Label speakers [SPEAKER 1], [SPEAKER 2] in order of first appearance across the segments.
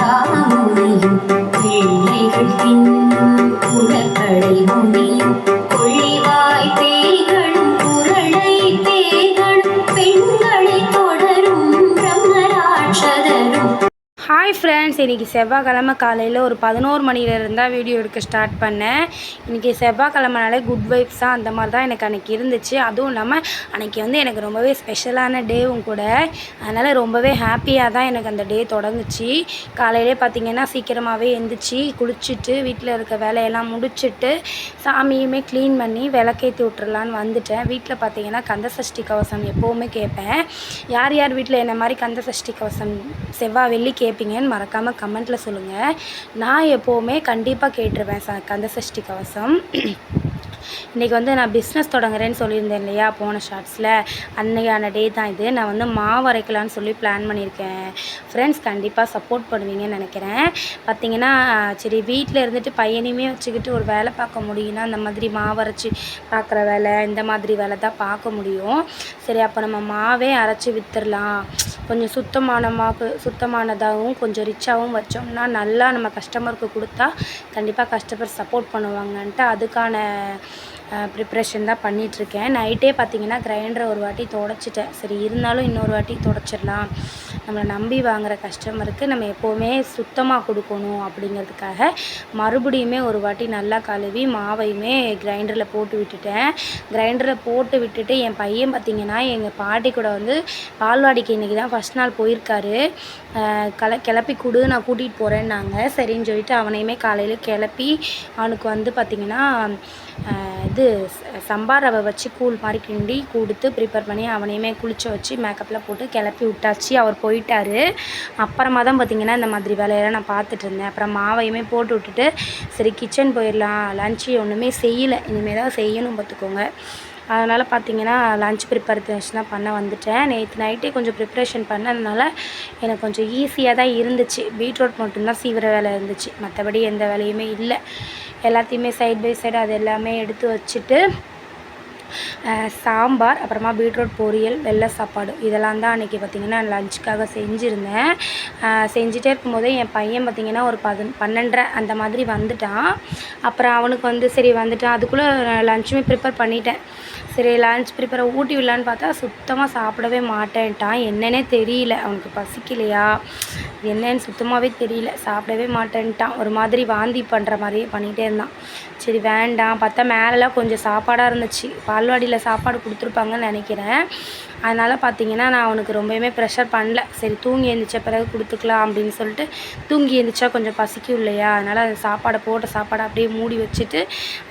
[SPEAKER 1] முறையும் பிள்ளைகள் தின்னும் குழக்கடை முடியும் கொள்ளிவாய் பேய்களும் குரளை பேய்களும் பெண்களை தொடரும் பிரம்மராட்சதரும்.
[SPEAKER 2] ஹாய் ஃப்ரெண்ட்ஸ், இன்றைக்கி செவ்வாய்க்கிழமை காலையில் ஒரு 11 மணிலேருந்து தான் வீடியோ எடுக்க ஸ்டார்ட் பண்ணேன். இன்றைக்கி செவ்வாய்க்கிழமைனாலே குட் வைப்ஸ் தான், அந்த மாதிரி தான் எனக்கு அன்றைக்கி இருந்துச்சு. அதுவும் இல்லாமல் அன்றைக்கி வந்து எனக்கு ரொம்பவே ஸ்பெஷலான டேவும் கூட. அதனால் ரொம்பவே ஹாப்பியாக தான் எனக்கு அந்த டே தொடங்குச்சு. காலையிலே பார்த்திங்கன்னா சீக்கிரமாகவே எழுந்திரிச்சி குளிச்சுட்டு வீட்டில் இருக்க வேலையெல்லாம் முடிச்சுட்டு சாமியுமே க்ளீன் பண்ணி விளக்கேற்றி விட்டுறலான்னு வந்துட்டேன். வீட்டில் பார்த்திங்கன்னா கந்தசஷ்டி கவசம் எப்போவுமே கேட்பேன். யார் யார் வீட்டில் என்ன மாதிரி கந்தசஷ்டி கவசம் செவ்வாய் வெள்ளி கேட்பீங்கன்னு மறக்காமல் கமெண்ட்டில் சொல்லுங்கள். நான் எப்போவுமே கண்டிப்பாக கேட்டுருவேன் கந்தசஷ்டி கவசம். இன்றைக்கி வந்து நான் பிஸ்னஸ் தொடங்குறேன்னு சொல்லியிருந்தேன் இல்லையா போன ஷார்ட்ஸில், அன்றைக்கான டே தான் இது. நான் வந்து மாவு அரைக்கலான்னு சொல்லி பிளான் பண்ணியிருக்கேன். ஃப்ரெண்ட்ஸ் கண்டிப்பாக சப்போர்ட் பண்ணுவீங்கன்னு நினைக்கிறேன். பார்த்திங்கன்னா சரி வீட்டில் இருந்துட்டு பையனையுமே வச்சுக்கிட்டு ஒரு வேலை பார்க்க முடியும்னா அந்த மாதிரி மாவு அரைச்சி பார்க்குற வேலை, இந்த மாதிரி வேலை தான் பார்க்க முடியும். சரி அப்போ நம்ம மாவே அரைச்சி விற்றுடலாம், கொஞ்சம் சுத்தமானதாகவும் கொஞ்சம் ரிச்சாகவும் வச்சோம்னா நல்லா நம்ம கஸ்டமருக்கு கொடுத்தா கண்டிப்பாக கஸ்டமர் சப்போர்ட் பண்ணுவாங்கன்ட்டு அதுக்கான ப்ரிப்ரேஷன் தான் பண்ணிகிட்ருக்கேன். நைட்டே பார்த்திங்கன்னா கிரைண்டரை ஒரு வாட்டி துடைச்சிட்டேன். சரி இருந்தாலும் இன்னொரு வாட்டி துடைச்சிடலாம், நம்மளை நம்பி வாங்குகிற கஸ்டமருக்கு நம்ம எப்போவுமே சுத்தமாக கொடுக்கணும் அப்படிங்கிறதுக்காக மறுபடியுமே ஒரு வாட்டி நல்லா கழுவி மாவையுமே கிரைண்டரில் போட்டு விட்டுட்டேன். கிரைண்டரில் போட்டு விட்டுட்டு என் பையன் பார்த்திங்கன்னா எங்கள் பாட்டி கூட வந்து பால்வாடிக்கு இன்றைக்கி தான் ஃபஸ்ட் நாள் போயிருக்காரு. கிளப்பி கொடு நான் கூட்டிகிட்டு போகிறேன்னாங்க. சரின்னு சொல்லிட்டு அவனையுமே காலையில் கிளப்பி அவனுக்கு வந்து பார்த்திங்கன்னா இது சம்பா ரவை வச்சு கூழ் மாதிரி கிண்டி கொடுத்து ப்ரிப்பேர் பண்ணி அவனையுமே குளிச்ச வச்சு மேக்கப்லாம் போட்டு கிளப்பி விட்டாச்சு. அவர் போயிட்டார். அப்புறமா தான் பார்த்திங்கன்னா இந்த மாதிரி வேலையெல்லாம் நான் பார்த்துட்டு இருந்தேன். அப்புறம் மாவையுமே போட்டு விட்டுட்டு சரி கிச்சன் போயிடலாம், லன்ச்சு ஒன்றுமே செய்யலை, இனிமேல் தான் செய்யணும் பார்த்துக்கோங்க. அதனால் பார்த்திங்கன்னா லன்ச் ப்ரிப்பரேஷன்லாம் பண்ண வந்துட்டேன். நேற்று நைட்டே கொஞ்சம் ப்ரிப்ரேஷன் பண்ணதுனால எனக்கு கொஞ்சம் ஈஸியாக தான் இருந்துச்சு. பீட்ரூட் மட்டும்தான் சீவிர வேலை இருந்துச்சு, மற்றபடி எந்த வேலையுமே இல்லை. எல்லாத்தையுமே சைட் பை சைடு அது எல்லாமே எடுத்து வச்சுட்டு சாம்பார், அப்புறமா பீட்ரூட் பொரியல், வெள்ளை சாப்பாடு இதெல்லாம் தான் அன்றைக்கி பார்த்திங்கன்னா லஞ்சுக்காக செஞ்சுருந்தேன். செஞ்சுட்டே இருக்கும்போதே என் பையன் பார்த்திங்கன்னா ஒரு 12:30 அந்த மாதிரி வந்துட்டான். அப்புறம் அவனுக்கு வந்து சரி வந்துட்டான், அதுக்குள்ளே லஞ்சுமே ப்ரிப்பேர் பண்ணிட்டேன். சரி லன்ச் ப்ரிப்பேரை ஊட்டி விடலான்னு பார்த்தா சுத்தமாக சாப்பிடவே மாட்டேன்ட்டான். என்னன்னே தெரியல, அவனுக்கு பசிக்கலையா என்னன்னு சுத்தமாகவே தெரியல, சாப்பிடவே மாட்டேன்ட்டான். ஒரு மாதிரி வாந்தி பண்ணுற மாதிரியே பண்ணிகிட்டே இருந்தான். சரி வேண்டாம் பார்த்தா மேலெலாம் கொஞ்சம் சாப்பாடாக இருந்துச்சு, பால்வாடியில் சாப்பாடு கொடுத்துருப்பாங்கன்னு நினைக்கிறேன். அதனால் பார்த்திங்கன்னா நான் அவனுக்கு ரொம்பவுமே ப்ரெஷர் பண்ணல. சரி தூங்கி எழுந்திரிச்ச பிறகு கொடுத்துக்கலாம் அப்படின்னு சொல்லிட்டு தூங்கி எழுந்திரிச்சா கொஞ்சம் பசிக்கும் இல்லையா, அதனால் அந்த சாப்பாடை அப்படியே மூடி வச்சுட்டு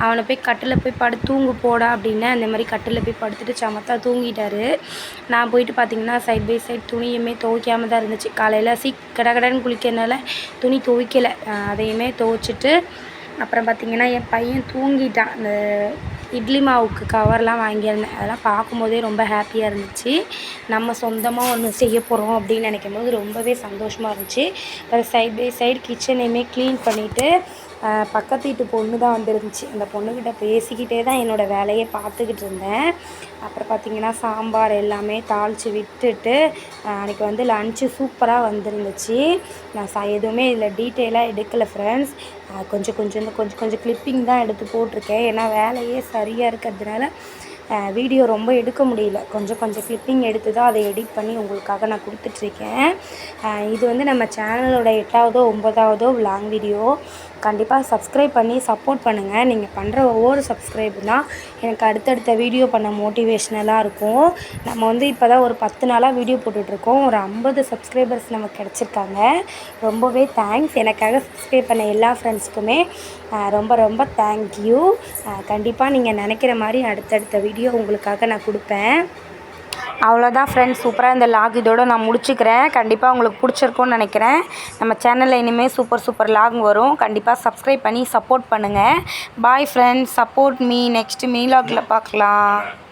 [SPEAKER 2] அவனை போய் கட்டில் போய் தூங்கு போடா அப்படின்னு அந்த மாதிரி கட்டில் போய் படுத்துட்டு சமத்தா தூங்கிட்டார். நான் போயிட்டு பார்த்திங்கன்னா சைட் பை சைட் துணியுமே துவைக்காமல் தான் இருந்துச்சு. காலையில் கடகடன்னு குளிக்கிறதுனால துணி துவைக்கலை, அதையுமே துவைச்சிட்டு அப்புறம் பார்த்திங்கன்னா என் பையன் தூங்கிட்டான். அந்த இட்லி மாவுக்கு கவர்லாம் வாங்கியிருந்தேன், அதெல்லாம் பார்க்கும்போதே ரொம்ப ஹாப்பியாக இருந்துச்சு. நம்ம சொந்தமாக ஒன்று செய்ய போகிறோம் அப்படின்னு நினைக்கும் போது ரொம்பவே சந்தோஷமாக இருந்துச்சு. அப்புறம் சைட் பை சைடு கிச்சனையுமே க்ளீன் பண்ணிவிட்டு பக்கத்து வீட்டு பொண்ணு தான் வந்துருந்துச்சு. அந்த பொண்ணுக்கிட்ட பேசிக்கிட்டே தான் என்னோடய வேலையை பார்த்துக்கிட்டு இருந்தேன். அப்புறம் பார்த்திங்கன்னா சாம்பார் எல்லாமே தாளித்து விட்டுட்டு அன்றைக்கி வந்து லன்ச்சு சூப்பராக வந்துருந்துச்சு. நான் எதுவுமே இதில் டீட்டெயிலாக எடுக்கலை ஃப்ரெண்ட்ஸ், கொஞ்சம் கிளிப்பிங் தான் எடுத்து போட்டிருக்கேன். ஏன்னா வேலையே சரியாக இருக்கிறதுனால வீடியோ ரொம்ப எடுக்க முடியல. கொஞ்சம் கிளிப்பிங் எடுத்து தான் அதை எடிட் பண்ணி உங்களுக்காக நான் கொடுத்துட்ருக்கேன். இது வந்து நம்ம சேனலோட 8ஆவதோ 9ஆவதோ விலாங் வீடியோ. கண்டிப்பாக சப்ஸ்கிரைப் பண்ணி சப்போர்ட் பண்ணுங்கள். நீங்கள் பண்ணுற ஒவ்வொரு சப்ஸ்கிரைபு தான் எனக்கு அடுத்தடுத்த வீடியோ பண்ண மோட்டிவேஷ்னலாக இருக்கும். நம்ம வந்து இப்போ தான் ஒரு 10 நாளாக வீடியோ போட்டுட்ருக்கோம். ஒரு 50 சப்ஸ்கிரைபர்ஸ் நமக்கு கிடச்சிருக்காங்க. ரொம்பவே தேங்க்ஸ். எனக்காக சப்ஸ்கிரைப் பண்ண எல்லா ஃப்ரெண்ட்ஸுக்குமே ரொம்ப தேங்க்யூ. கண்டிப்பாக நீங்கள் நினைக்கிற மாதிரி அடுத்தடுத்த வீடியோ உங்களுக்காக நான் கொடுப்பேன். அவ்வளோதான் ஃப்ரெண்ட்ஸ், சூப்பராக இந்த லாக் இதோடு நான் முடிச்சுக்கிறேன். கண்டிப்பாக உங்களுக்கு பிடிச்சிருக்கும்னு நினைக்கிறேன். நம்ம சேனலில் இனிமேல் சூப்பர் லாக் வரும். கண்டிப்பாக சப்ஸ்கிரைப் பண்ணி சப்போர்ட் பண்ணுங்கள். Bye friends, support me. Next மீ லாகில் பார்க்கலாம்.